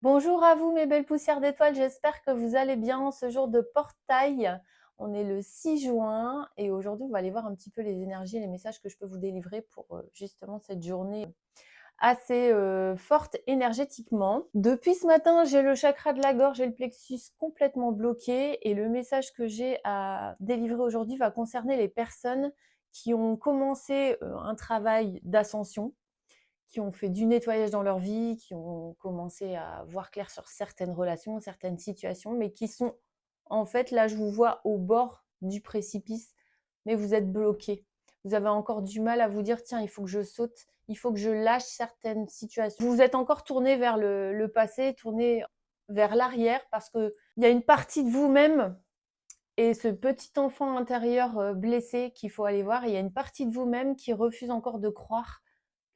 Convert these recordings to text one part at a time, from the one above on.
Bonjour à vous mes belles poussières d'étoiles, j'espère que vous allez bien ce jour de portail. On est le 6 juin et aujourd'hui on va aller voir un petit peu les énergies et les messages que je peux vous délivrer pour justement cette journée assez forte énergétiquement. Depuis ce matin, j'ai le chakra de la gorge et le plexus complètement bloqué et le message que j'ai à délivrer aujourd'hui va concerner les personnes qui ont commencé un travail d'ascension, qui ont fait du nettoyage dans leur vie, qui ont commencé à voir clair sur certaines relations, certaines situations, mais qui sont en fait, là, je vous vois au bord du précipice, mais vous êtes bloqué. Vous avez encore du mal à vous dire, tiens, il faut que je saute, il faut que je lâche certaines situations. Vous êtes encore tourné vers le passé, tourné vers l'arrière, parce qu'il y a une partie de vous-même et ce petit enfant intérieur blessé qu'il faut aller voir. Et il y a une partie de vous-même qui refuse encore de croire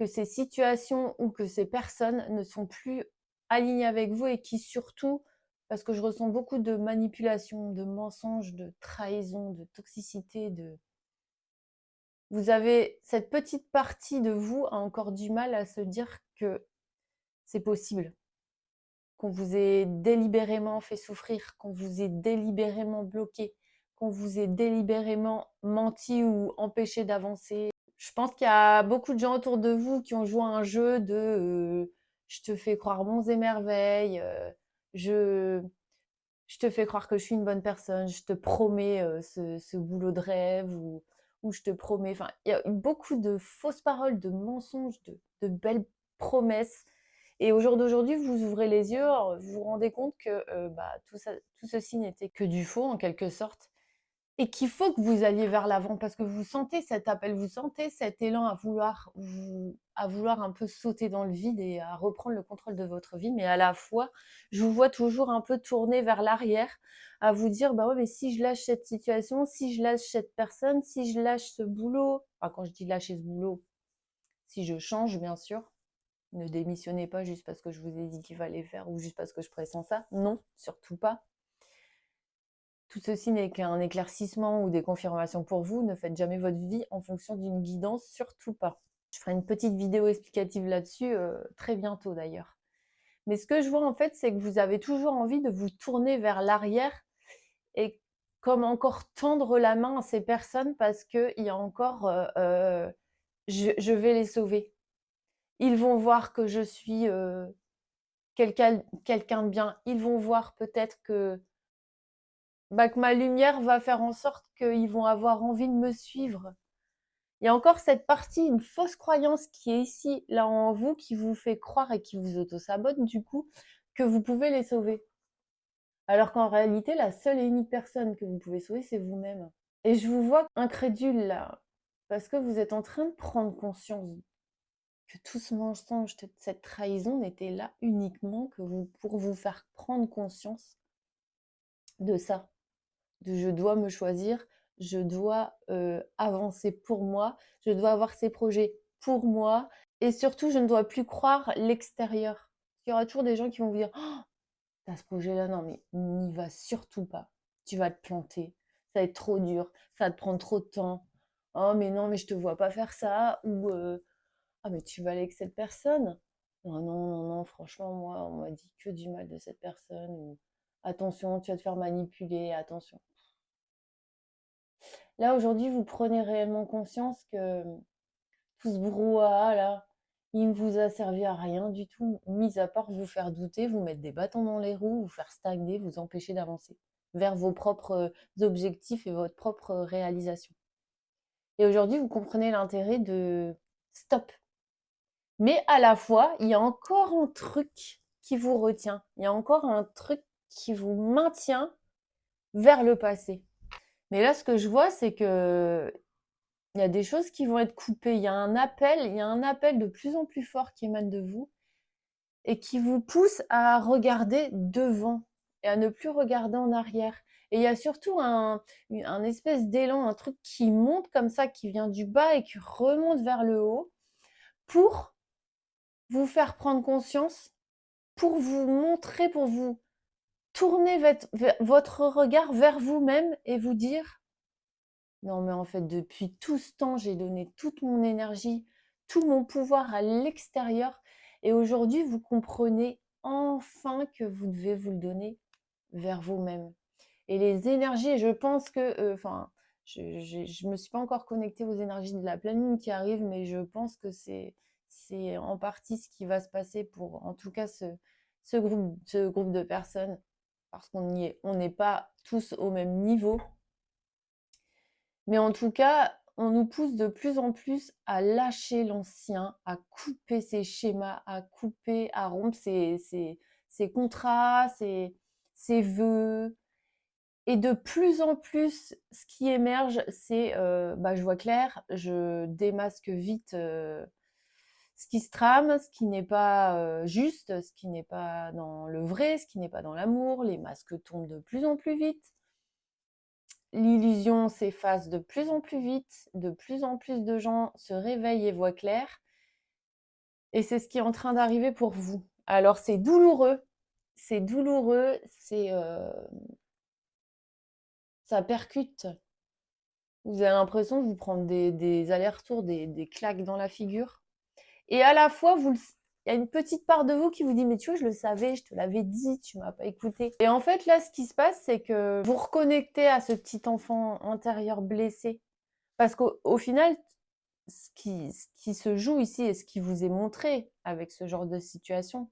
que ces situations ou que ces personnes ne sont plus alignées avec vous et qui surtout, parce que je ressens beaucoup de manipulation, de mensonges, de trahison, de toxicité, vous avez cette petite partie de vous a encore du mal à se dire que c'est possible, qu'on vous ait délibérément fait souffrir, qu'on vous ait délibérément bloqué, qu'on vous ait délibérément menti ou empêché d'avancer. Je pense qu'il y a beaucoup de gens autour de vous qui ont joué un jeu de je te fais croire monts et merveilles, je, je te fais croire que je suis une bonne personne, je te promets ce boulot de rêve ou je te promets. Enfin, il y a eu beaucoup de fausses paroles, de mensonges, de belles promesses. Et au jour d'aujourd'hui, vous ouvrez les yeux, vous vous rendez compte que tout ceci n'était que du faux en quelque sorte et qu'il faut que vous alliez vers l'avant parce que vous sentez cet appel, vous sentez cet élan à vouloir un peu sauter dans le vide et à reprendre le contrôle de votre vie. Mais à la fois, je vous vois toujours un peu tourner vers l'arrière, à vous dire, bah ouais, mais si je lâche cette situation, si je lâche cette personne, si je lâche ce boulot, enfin quand je dis lâcher ce boulot, si je change bien sûr, ne démissionnez pas juste parce que je vous ai dit qu'il fallait faire ou juste parce que je pressens ça, non, surtout pas. Tout ceci n'est qu'un éclaircissement ou des confirmations pour vous. Ne faites jamais votre vie en fonction d'une guidance, surtout pas. Je ferai une petite vidéo explicative là-dessus très bientôt d'ailleurs. Mais ce que je vois en fait, c'est que vous avez toujours envie de vous tourner vers l'arrière et comme encore tendre la main à ces personnes parce qu'il y a encore je vais les sauver. Ils vont voir que je suis quelqu'un de bien. Ils vont voir peut-être que ma lumière va faire en sorte qu'ils vont avoir envie de me suivre. Il y a encore cette partie, une fausse croyance qui est ici, là en vous, qui vous fait croire et qui vous auto-sabote du coup, que vous pouvez les sauver. Alors qu'en réalité, la seule et unique personne que vous pouvez sauver, c'est vous-même. Et je vous vois incrédule là, parce que vous êtes en train de prendre conscience que tout ce mensonge, cette trahison n'était là uniquement pour vous faire prendre conscience de ça. Je dois me choisir, je dois avancer pour moi, je dois avoir ces projets pour moi et surtout je ne dois plus croire l'extérieur. Il y aura toujours des gens qui vont vous dire oh, t'as ce projet-là, non mais n'y va surtout pas, tu vas te planter, ça va être trop dur, ça va te prendre trop de temps. Oh mais non mais je te vois pas faire ça ou ah mais tu vas aller avec cette personne. Non non non non franchement moi on m'a dit que du mal de cette personne ou attention tu vas te faire manipuler, attention. Là, aujourd'hui, vous prenez réellement conscience que tout ce brouhaha-là, il ne vous a servi à rien du tout, mis à part vous faire douter, vous mettre des bâtons dans les roues, vous faire stagner, vous empêcher d'avancer vers vos propres objectifs et votre propre réalisation. Et aujourd'hui, vous comprenez l'intérêt de stop. Mais à la fois, il y a encore un truc qui vous retient. Il y a encore un truc qui vous maintient vers le passé. Mais là, ce que je vois, c'est que il y a des choses qui vont être coupées. Il y a un appel de plus en plus fort qui émane de vous et qui vous pousse à regarder devant et à ne plus regarder en arrière. Et il y a surtout un espèce d'élan, un truc qui monte comme ça, qui vient du bas et qui remonte vers le haut pour vous faire prendre conscience, pour vous montrer, pour vous tourner votre regard vers vous-même et vous dire non, mais en fait, depuis tout ce temps, j'ai donné toute mon énergie, tout mon pouvoir à l'extérieur. Et aujourd'hui, vous comprenez enfin que vous devez vous le donner vers vous-même. Et les énergies, et je pense que, enfin, je me suis pas encore connectée aux énergies de la pleine lune qui arrive, mais je pense que c'est en partie ce qui va se passer pour, en tout cas, ce groupe de personnes, parce on n'est pas tous au même niveau. Mais en tout cas, on nous pousse de plus en plus à lâcher l'ancien, à couper ses schémas, à couper, à rompre ses contrats, ses vœux. Et de plus en plus, ce qui émerge, c'est, je vois clair, je démasque vite, ce qui se trame, ce qui n'est pas, juste, ce qui n'est pas dans le vrai, ce qui n'est pas dans l'amour. Les masques tombent de plus en plus vite. L'illusion s'efface de plus en plus vite, de plus en plus de gens se réveillent et voient clair. Et c'est ce qui est en train d'arriver pour vous. Alors c'est douloureux, ça percute. Vous avez l'impression de vous prendre des allers-retours, des claques dans la figure. Et à la fois, il y a une petite part de vous qui vous dit, mais tu vois, je le savais, je te l'avais dit, tu m'as pas écouté. Et en fait, là, ce qui se passe, c'est que vous reconnectez à ce petit enfant intérieur blessé. Parce qu'au final, ce qui se joue ici et ce qui vous est montré avec ce genre de situation,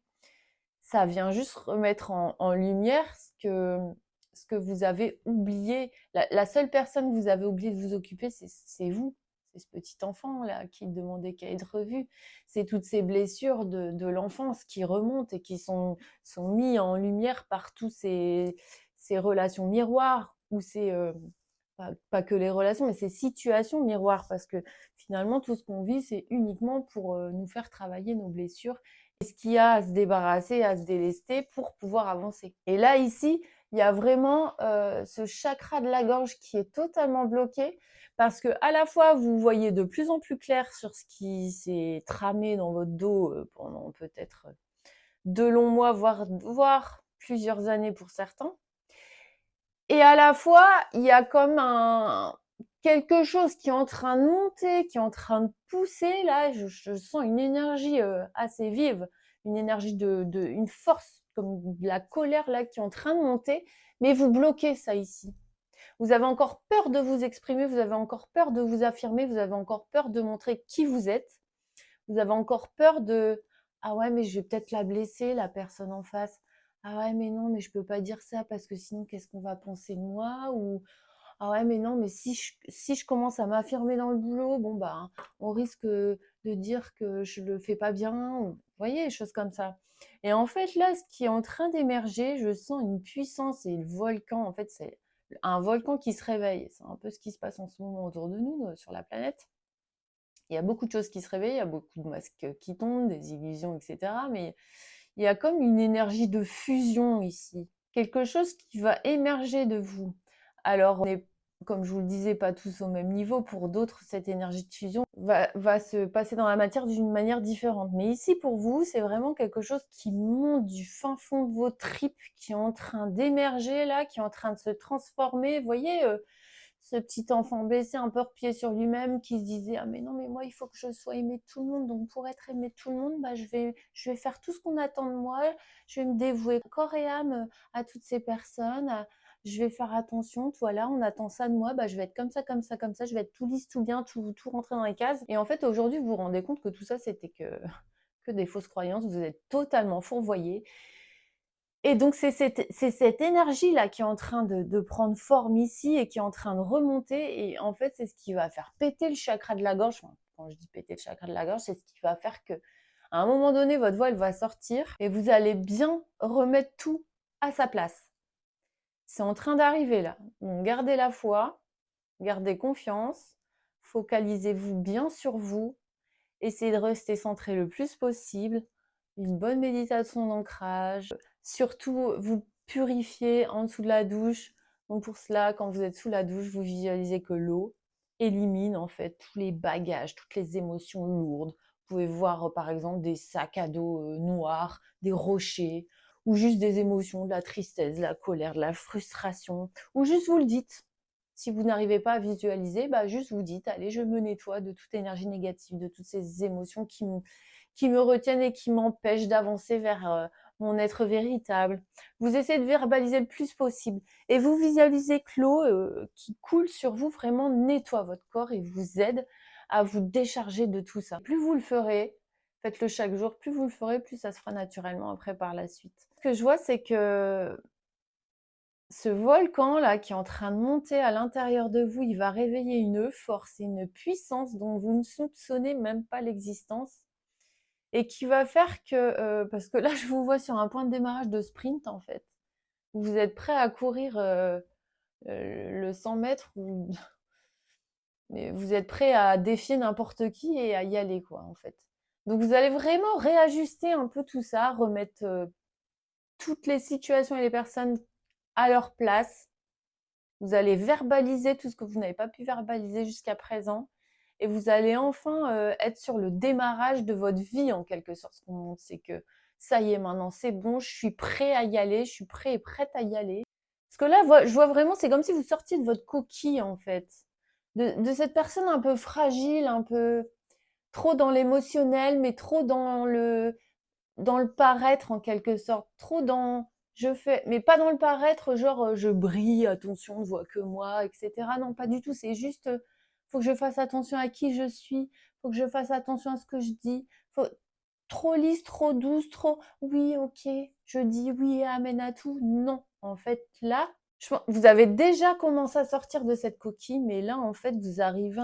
ça vient juste remettre en lumière ce que vous avez oublié. La seule personne que vous avez oublié de vous occuper, c'est vous. C'est ce petit enfant-là qui demandait qu'à être revu. C'est toutes ces blessures de l'enfance qui remontent et qui sont mis en lumière par tous ces relations miroirs ou pas que les relations, mais ces situations miroirs, parce que finalement, tout ce qu'on vit, c'est uniquement pour nous faire travailler nos blessures et ce qu'il y a à se débarrasser, à se délester pour pouvoir avancer. Et là, ici, il y a vraiment ce chakra de la gorge qui est totalement bloqué parce que à la fois, vous voyez de plus en plus clair sur ce qui s'est tramé dans votre dos pendant peut-être 2 longs mois, voire plusieurs années pour certains. Et à la fois, il y a comme quelque chose qui est en train de monter, qui est en train de pousser. Là, je sens une énergie assez vive, une énergie une force, comme de la colère là qui est en train de monter. Mais vous bloquez ça ici. Vous avez encore peur de vous exprimer, vous avez encore peur de vous affirmer, vous avez encore peur de montrer qui vous êtes. Vous avez encore peur de ah ouais, mais je vais peut-être la blesser, la personne en face. Ah ouais, mais non, mais je peux pas dire ça parce que sinon, qu'est-ce qu'on va penser de moi? Ou ah ouais, mais non, mais si je commence à m'affirmer dans le boulot, bon, bah, on risque de dire que je le fais pas bien. Vous voyez, des choses comme ça. Et en fait, là, ce qui est en train d'émerger, je sens une puissance et le volcan. En fait, c'est un volcan qui se réveille. C'est un peu ce qui se passe en ce moment autour de nous, sur la planète. Il y a beaucoup de choses qui se réveillent, il y a beaucoup de masques qui tombent, des illusions, etc. Mais il y a comme une énergie de fusion ici. Quelque chose qui va émerger de vous. Alors, on n'est, comme je vous le disais, pas tous au même niveau. Pour d'autres, cette énergie de fusion va se passer dans la matière d'une manière différente. Mais ici, pour vous, c'est vraiment quelque chose qui monte du fin fond de vos tripes, qui est en train d'émerger là, qui est en train de se transformer. Vous voyez, ce petit enfant blessé, un peu replié sur lui-même, qui se disait ah mais non mais moi il faut que je sois aimé de tout le monde, donc pour être aimé de tout le monde, je vais faire tout ce qu'on attend de moi, je vais me dévouer corps et âme à toutes ces personnes, je vais faire attention, voilà, on attend ça de moi, je vais être comme ça, comme ça, comme ça, je vais être tout lisse, tout bien, tout rentrer dans les cases. Et en fait aujourd'hui vous vous rendez compte que tout ça c'était que des fausses croyances, vous êtes totalement fourvoyé. Et donc, c'est cette énergie-là qui est en train de prendre forme ici et qui est en train de remonter. Et en fait, c'est ce qui va faire péter le chakra de la gorge. Enfin, quand je dis péter le chakra de la gorge, c'est ce qui va faire que, à un moment donné, votre voix, elle va sortir et vous allez bien remettre tout à sa place. C'est en train d'arriver là. Donc, gardez la foi, gardez confiance, focalisez-vous bien sur vous, essayez de rester centré le plus possible, une bonne méditation d'ancrage. Surtout, vous purifiez en dessous de la douche. Donc pour cela, quand vous êtes sous la douche, vous visualisez que l'eau élimine en fait tous les bagages, toutes les émotions lourdes. Vous pouvez voir par exemple des sacs à dos noirs, des rochers, ou juste des émotions, de la tristesse, de la colère, de la frustration, ou juste vous le dites. Si vous n'arrivez pas à visualiser, juste vous dites, allez, je me nettoie de toute énergie négative, de toutes ces émotions qui me retiennent et qui m'empêchent d'avancer mon être véritable. Vous essayez de verbaliser le plus possible et vous visualisez que l'eau qui coule sur vous vraiment nettoie votre corps et vous aide à vous décharger de tout ça. Plus vous le ferez, faites-le chaque jour, plus vous le ferez, plus ça se fera naturellement après par la suite. Ce que je vois, c'est que ce volcan là qui est en train de monter à l'intérieur de vous, il va réveiller une force et une puissance dont vous ne soupçonnez même pas l'existence et qui va faire que, parce que là je vous vois sur un point de démarrage de sprint en fait. Vous êtes prêt à courir le 100 mètres ou mais vous êtes prêt à défier n'importe qui et à y aller quoi en fait. Donc vous allez vraiment réajuster un peu tout ça, remettre toutes les situations et les personnes à leur place. Vous allez verbaliser tout ce que vous n'avez pas pu verbaliser jusqu'à présent et vous allez enfin être sur le démarrage de votre vie en quelque sorte. Ce qu'on montre, c'est que ça y est, maintenant c'est bon, je suis prêt à y aller, je suis prêt et prête à y aller. Parce que là, je vois vraiment, c'est comme si vous sortiez de votre coquille en fait, de cette personne un peu fragile, un peu trop dans l'émotionnel, mais trop dans le paraître en quelque sorte, trop dans je fais, mais pas dans le paraître, genre je brille, attention, on ne voit que moi, etc. Non, pas du tout. C'est juste, faut que je fasse attention à qui je suis, faut que je fasse attention à ce que je dis. Faut... Trop lisse, trop douce, trop oui, ok, je dis oui et amen à tout. Non, en fait, là, vous avez déjà commencé à sortir de cette coquille, mais là, en fait, vous arrivez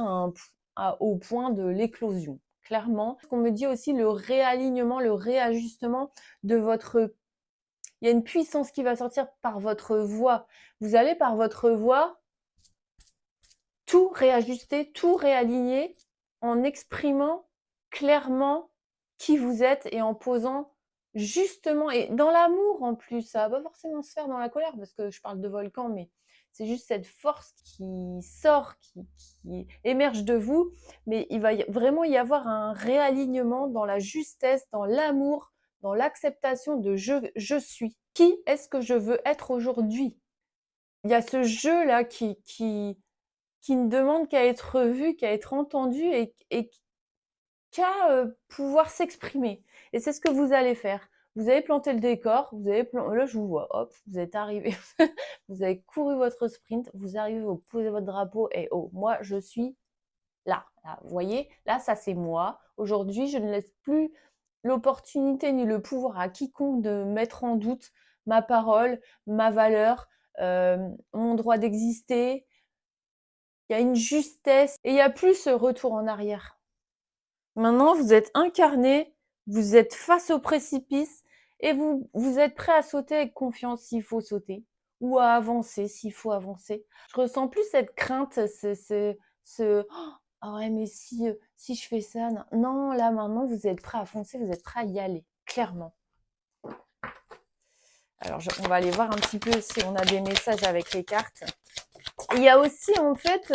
au point de l'éclosion. Clairement, ce qu'on me dit aussi, le réalignement, le réajustement de votre... Il y a une puissance qui va sortir par votre voix. Vous allez par votre voix tout réajuster, tout réaligner en exprimant clairement qui vous êtes et en posant justement, et dans l'amour en plus, ça va pas forcément se faire dans la colère parce que je parle de volcan, mais c'est juste cette force qui sort, qui émerge de vous, mais il va vraiment y avoir un réalignement dans la justesse, dans l'amour, dans l'acceptation de je suis. Qui est-ce que je veux être aujourd'hui? Il y a ce jeu-là qui ne demande qu'à être vu, qu'à être entendu et qu'à pouvoir s'exprimer. Et c'est ce que vous allez faire. Vous avez planté le décor, là je vous vois, hop, vous êtes arrivé, vous avez couru votre sprint, vous arrivez, vous posez votre drapeau et oh, moi je suis là. Là, vous voyez, là ça c'est moi. Aujourd'hui, je ne laisse plus l'opportunité ni le pouvoir à quiconque de mettre en doute ma parole, ma valeur, mon droit d'exister. Il y a une justesse et il n'y a plus ce retour en arrière. Maintenant, vous êtes incarné, vous êtes face au précipice et vous êtes prêt à sauter avec confiance s'il faut sauter ou à avancer s'il faut avancer. Je ressens plus cette crainte, ah ouais, mais si je fais ça, non. Non, là maintenant, vous êtes prêt à foncer, vous êtes prêt à y aller, clairement. Alors, on va aller voir un petit peu si on a des messages avec les cartes. Il y a aussi, en fait,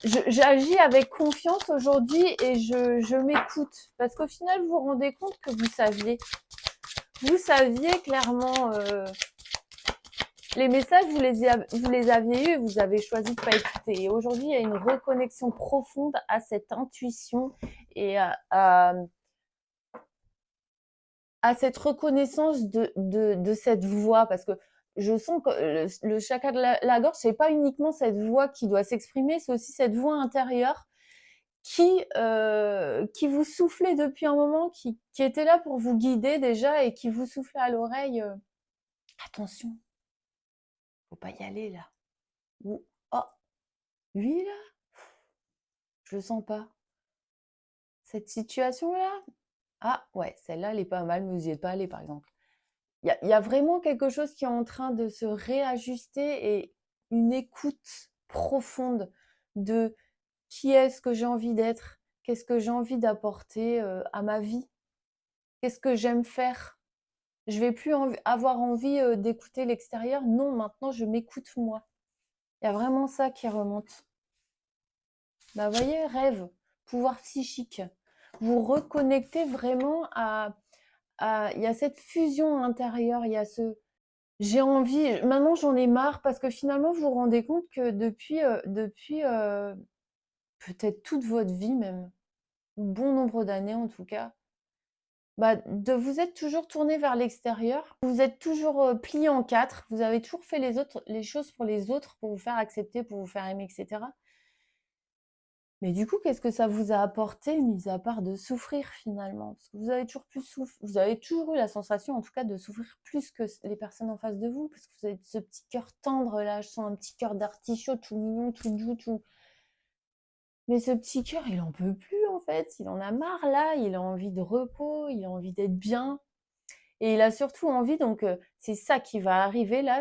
j'agis avec confiance aujourd'hui et je m'écoute. Parce qu'au final, vous vous rendez compte que vous saviez. Vous saviez clairement les messages, vous les aviez eus, vous avez choisi de ne pas écouter. Et aujourd'hui, il y a une reconnexion profonde à cette intuition et à cette reconnaissance de cette voix. Parce que je sens que le chakra de la gorge, c'est pas uniquement cette voix qui doit s'exprimer, c'est aussi cette voix intérieure qui vous soufflait depuis un moment, qui était là pour vous guider déjà et qui vous soufflait à l'oreille attention, faut pas y aller là. Ou oh, lui là, je le sens pas. Cette situation-là, ah ouais, celle-là, elle est pas mal, mais vous y êtes pas allé par exemple. Il y a vraiment quelque chose qui est en train de se réajuster et une écoute profonde de qui est-ce que j'ai envie d'être, qu'est-ce que j'ai envie d'apporter à ma vie, qu'est-ce que j'aime faire. Je vais plus avoir envie d'écouter l'extérieur. Non, maintenant je m'écoute moi. Il y a vraiment ça qui remonte. Bah, vous voyez, rêve, pouvoir psychique. Vous reconnectez vraiment il y a cette fusion intérieure, il y a ce j'ai envie, maintenant j'en ai marre parce que finalement vous vous rendez compte que depuis peut-être toute votre vie même, bon nombre d'années en tout cas, Bah, de vous êtes toujours tourné vers l'extérieur, vous êtes toujours, plié en 4, vous avez toujours fait les choses pour les autres, pour vous faire accepter, pour vous faire aimer et cetera. Mais du coup, qu'est-ce que ça vous a apporté, mis à part de souffrir finalement? Parce que vous avez toujours eu la sensation, en tout cas, de souffrir plus que les personnes en face de vous, parce que vous avez ce petit cœur tendre là, je sens un petit cœur d'artichaut tout mignon, tout doux, tout. Mais ce petit cœur, il en peut plus en fait, il en a marre là, il a envie de repos, il a envie d'être bien. Et il a surtout envie, donc c'est ça qui va arriver là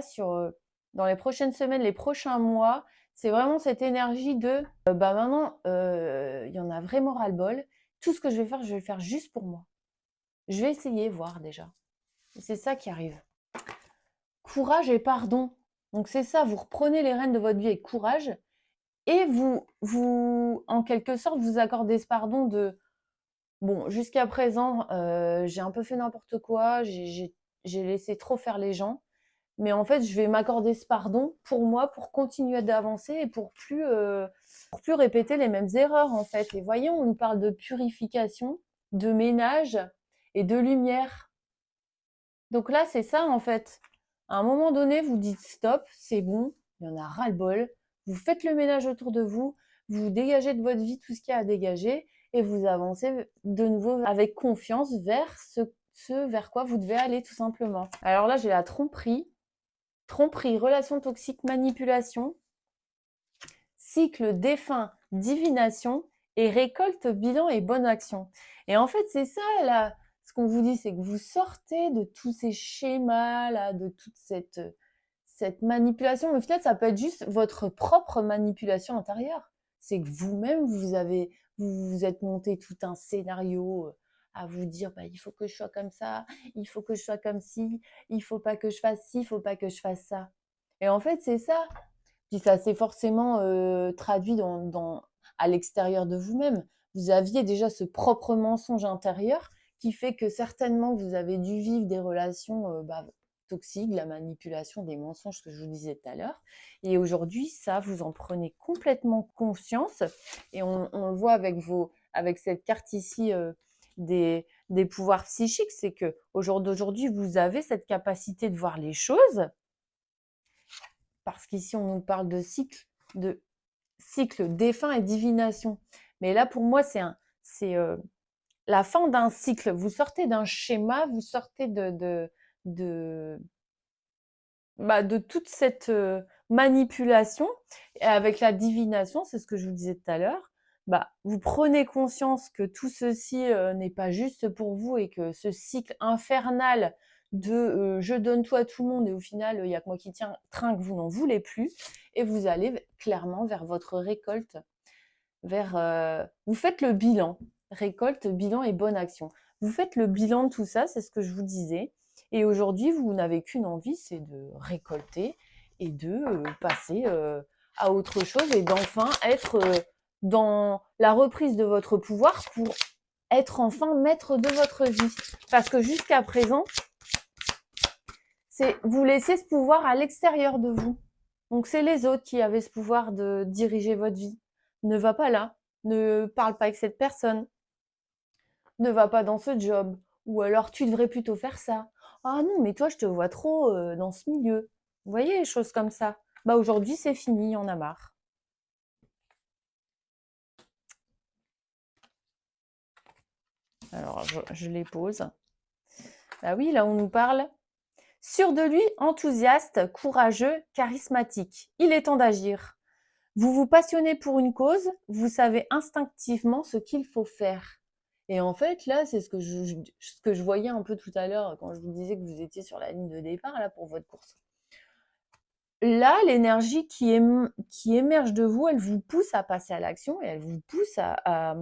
dans les prochaines semaines, les prochains mois. C'est vraiment cette énergie de bah maintenant, il y en a vraiment ras-le-bol. Tout ce que je vais le faire juste pour moi. Je vais essayer, voir déjà. Et c'est ça qui arrive. Courage et pardon. Donc c'est ça, vous reprenez les rênes de votre vie avec courage et en quelque sorte, vous accordez ce pardon de bon, jusqu'à présent, j'ai un peu fait n'importe quoi, j'ai laissé trop faire les gens. Mais en fait, je vais m'accorder ce pardon pour moi, pour continuer d'avancer et pour plus répéter les mêmes erreurs, en fait. Et voyons, on nous parle de purification, de ménage et de lumière. Donc là, c'est ça, en fait. À un moment donné, vous dites stop, c'est bon, il y en a ras-le-bol. Vous faites le ménage autour de vous, vous dégagez de votre vie tout ce qu'il y a à dégager et vous avancez de nouveau avec confiance vers ce vers quoi vous devez aller, tout simplement. Alors là, j'ai la tromperie. Tromperie, relation toxique, manipulation, cycle défunt, divination et récolte, bilan et bonne action. Et en fait, c'est ça là, ce qu'on vous dit, c'est que vous sortez de tous ces schémas là, de toute cette manipulation. Mais au final, ça peut être juste votre propre manipulation intérieure. C'est que vous-même, vous vous êtes monté tout un scénario à vous dire, bah, il faut que je sois comme ça, il faut que je sois comme ci, il faut pas que je fasse ci, il faut pas que je fasse ça. Et en fait, c'est ça. Puis ça s'est forcément traduit à l'extérieur de vous-même. Vous aviez déjà ce propre mensonge intérieur qui fait que certainement vous avez dû vivre des relations toxiques, de la manipulation, des mensonges que je vous disais tout à l'heure. Et aujourd'hui, ça, vous en prenez complètement conscience. Et on le voit avec cette carte ici des pouvoirs psychiques, c'est que au jour d'aujourd'hui, vous avez cette capacité de voir les choses parce qu'ici on nous parle de cycle défunt et divination. Mais là pour moi c'est la fin d'un cycle. Vous sortez d'un schéma, vous sortez de, de toute cette manipulation. Et avec la divination, c'est ce que je vous disais tout à l'heure, vous prenez conscience que tout ceci n'est pas juste pour vous et que ce cycle infernal de je donne tout à tout le monde et au final il y a que moi qui tiens train que vous n'en voulez plus et vous allez clairement vers votre récolte, vous faites le bilan, récolte, bilan et bonne action. Vous faites le bilan de tout ça, c'est ce que je vous disais. Et aujourd'hui, vous n'avez qu'une envie, c'est de récolter et de passer à autre chose et d'enfin être dans la reprise de votre pouvoir pour être enfin maître de votre vie. Parce que jusqu'à présent, c'est vous laissez ce pouvoir à l'extérieur de vous. Donc c'est les autres qui avaient ce pouvoir de diriger votre vie. Ne va pas là, ne parle pas avec cette personne, ne va pas dans ce job, ou alors tu devrais plutôt faire ça. Ah non, mais toi je te vois trop dans ce milieu. Vous voyez les choses comme ça. Bah aujourd'hui c'est fini, on a marre. Alors je les pose. Bah oui, là on nous parle. Sûr de lui, enthousiaste, courageux, charismatique. Il est temps d'agir. Vous vous passionnez pour une cause, vous savez instinctivement ce qu'il faut faire. Et en fait, là, c'est ce que je voyais un peu tout à l'heure quand je vous disais que vous étiez sur la ligne de départ là pour votre course. Là, l'énergie qui émerge de vous, elle vous pousse à passer à l'action et elle vous pousse à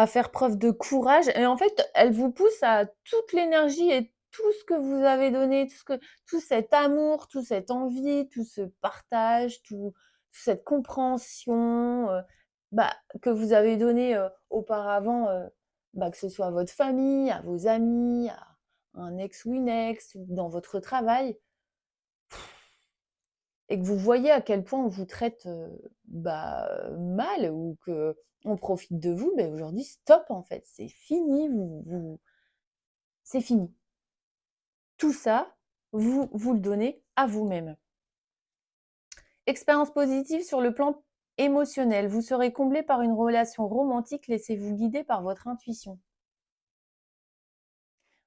faire preuve de courage. Et en fait, elle vous pousse à toute l'énergie et tout ce que vous avez donné, tout cet amour, toute cette envie, tout ce partage, toute cette compréhension que vous avez donné auparavant, que ce soit à votre famille, à vos amis, à un ex ou une ex, ou dans votre travail. et que vous voyez à quel point on vous traite mal ou qu'on profite de vous, ben aujourd'hui, stop en fait, c'est fini, c'est fini. Tout ça, vous le donnez à vous-même. Expérience positive sur le plan émotionnel. Vous serez comblé par une relation romantique, laissez-vous guider par votre intuition.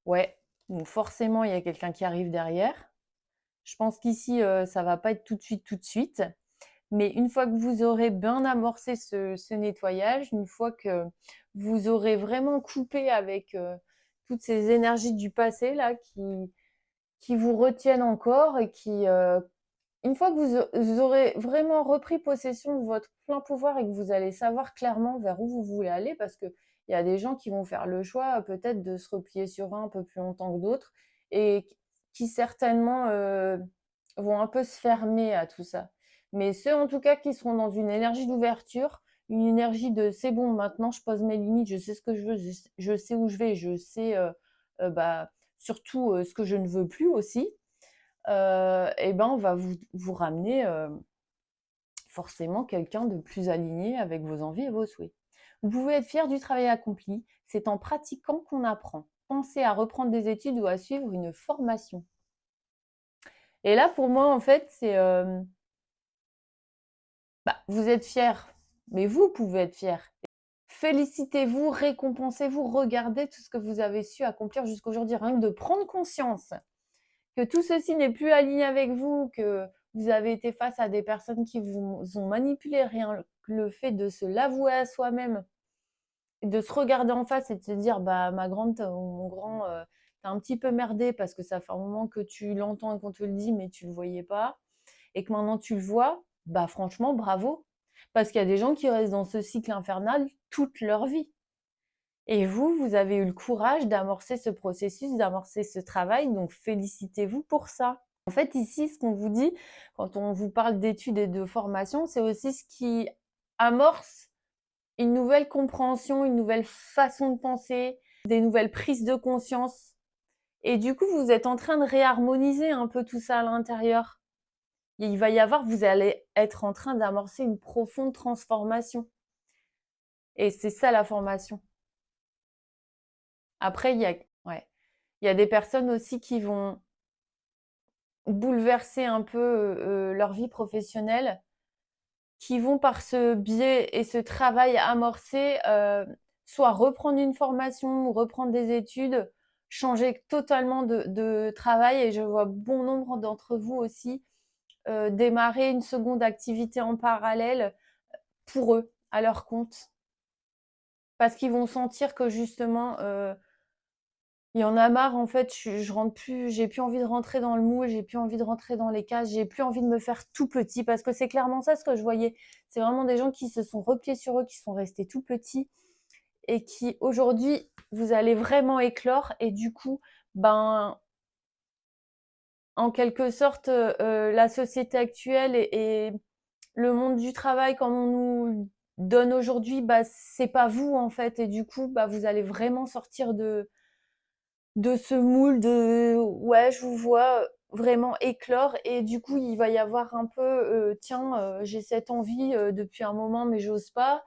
Ouais, donc forcément, il y a quelqu'un qui arrive derrière. Je pense qu'ici, ça va pas être tout de suite. Mais une fois que vous aurez bien amorcé ce nettoyage, une fois que vous aurez vraiment coupé avec toutes ces énergies du passé là qui vous retiennent encore et une fois que vous aurez vraiment repris possession de votre plein pouvoir et que vous allez savoir clairement vers où vous voulez aller, parce qu'il y a des gens qui vont faire le choix peut-être de se replier sur un peu plus longtemps que d'autres et qui certainement vont un peu se fermer à tout ça. Mais ceux en tout cas qui seront dans une énergie d'ouverture, une énergie de c'est bon, maintenant je pose mes limites, je sais ce que je veux, je sais où je vais, je sais surtout ce que je ne veux plus aussi, et ben on va vous ramener forcément quelqu'un de plus aligné avec vos envies et vos souhaits. Vous pouvez être fier du travail accompli, c'est en pratiquant qu'on apprend. Pensez à reprendre des études ou à suivre une formation. Et là, pour moi, en fait, c'est vous êtes fier, mais vous pouvez être fier. Félicitez-vous, récompensez-vous, regardez tout ce que vous avez su accomplir jusqu'aujourd'hui. Rien que de prendre conscience que tout ceci n'est plus aligné avec vous, que vous avez été face à des personnes qui vous ont manipulé, rien que le fait de se l'avouer à soi-même, de se regarder en face et de se dire bah ma grande ou mon grand, t'as un petit peu merdé parce que ça fait un moment que tu l'entends et qu'on te le dit mais tu le voyais pas et que maintenant tu le vois, bah franchement bravo. Parce qu'il y a des gens qui restent dans ce cycle infernal toute leur vie. Et vous avez eu le courage d'amorcer ce processus, d'amorcer ce travail, donc félicitez-vous pour ça. En fait, ici, ce qu'on vous dit, quand on vous parle d'études et de formation, c'est aussi ce qui amorce une nouvelle compréhension, une nouvelle façon de penser, des nouvelles prises de conscience. Et du coup, vous êtes en train de réharmoniser un peu tout ça à l'intérieur. Il va y avoir, vous allez être en train d'amorcer une profonde transformation. Et c'est ça la formation. Après, ouais, il y a des personnes aussi qui vont bouleverser un peu leur vie professionnelle, qui vont par ce biais et ce travail amorcé, soit reprendre une formation ou reprendre des études, changer totalement de travail. Et je vois bon nombre d'entre vous aussi démarrer une seconde activité en parallèle pour eux, à leur compte. Parce qu'ils vont sentir que justement, il y en a marre en fait, je rentre plus, j'ai plus envie de rentrer dans le moule, j'ai plus envie de rentrer dans les cases, j'ai plus envie de me faire tout petit parce que c'est clairement ça ce que je voyais. C'est vraiment des gens qui se sont repliés sur eux, qui sont restés tout petits et qui aujourd'hui, vous allez vraiment éclore et du coup, ben, en quelque sorte, la société actuelle et le monde du travail comme on nous donne aujourd'hui, bah, c'est pas vous en fait et du coup, bah, vous allez vraiment sortir de ce moule de ouais, je vous vois vraiment éclore et du coup, il va y avoir un peu tiens, j'ai cette envie depuis un moment, mais j'ose pas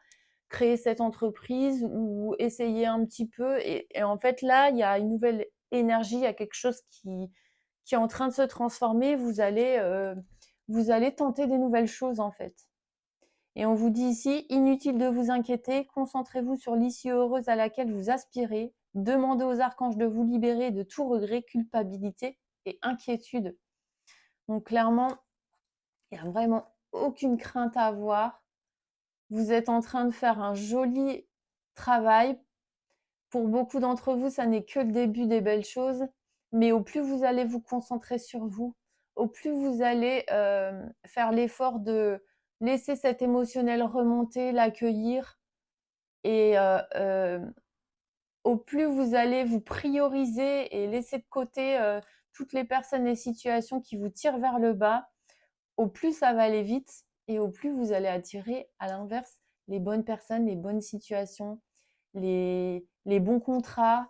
créer cette entreprise ou essayer un petit peu. Et en fait, là, il y a une nouvelle énergie, il y a quelque chose qui est en train de se transformer. Vous allez tenter des nouvelles choses en fait. Et on vous dit ici, inutile de vous inquiéter, concentrez-vous sur l'issue heureuse à laquelle vous aspirez, demandez aux archanges de vous libérer de tout regret, culpabilité et inquiétude. Donc clairement, il n'y a vraiment aucune crainte à avoir. Vous êtes en train de faire un joli travail. Pour beaucoup d'entre vous, ça n'est que le début des belles choses. Mais au plus vous allez vous concentrer sur vous, au plus vous allez faire l'effort de laisser cet émotionnel remonter, l'accueillir, et au plus vous allez vous prioriser et laisser de côté toutes les personnes et situations qui vous tirent vers le bas, au plus ça va aller vite et au plus vous allez attirer à l'inverse les bonnes personnes, les bonnes situations, les bons contrats.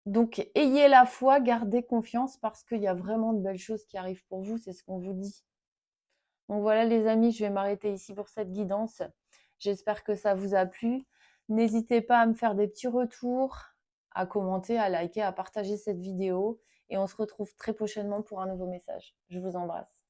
Donc ayez la foi, gardez confiance parce qu'il y a vraiment de belles choses qui arrivent pour vous, c'est ce qu'on vous dit. Donc voilà les amis, je vais m'arrêter ici pour cette guidance. J'espère que ça vous a plu. N'hésitez pas à me faire des petits retours, à commenter, à liker, à partager cette vidéo et on se retrouve très prochainement pour un nouveau message. Je vous embrasse.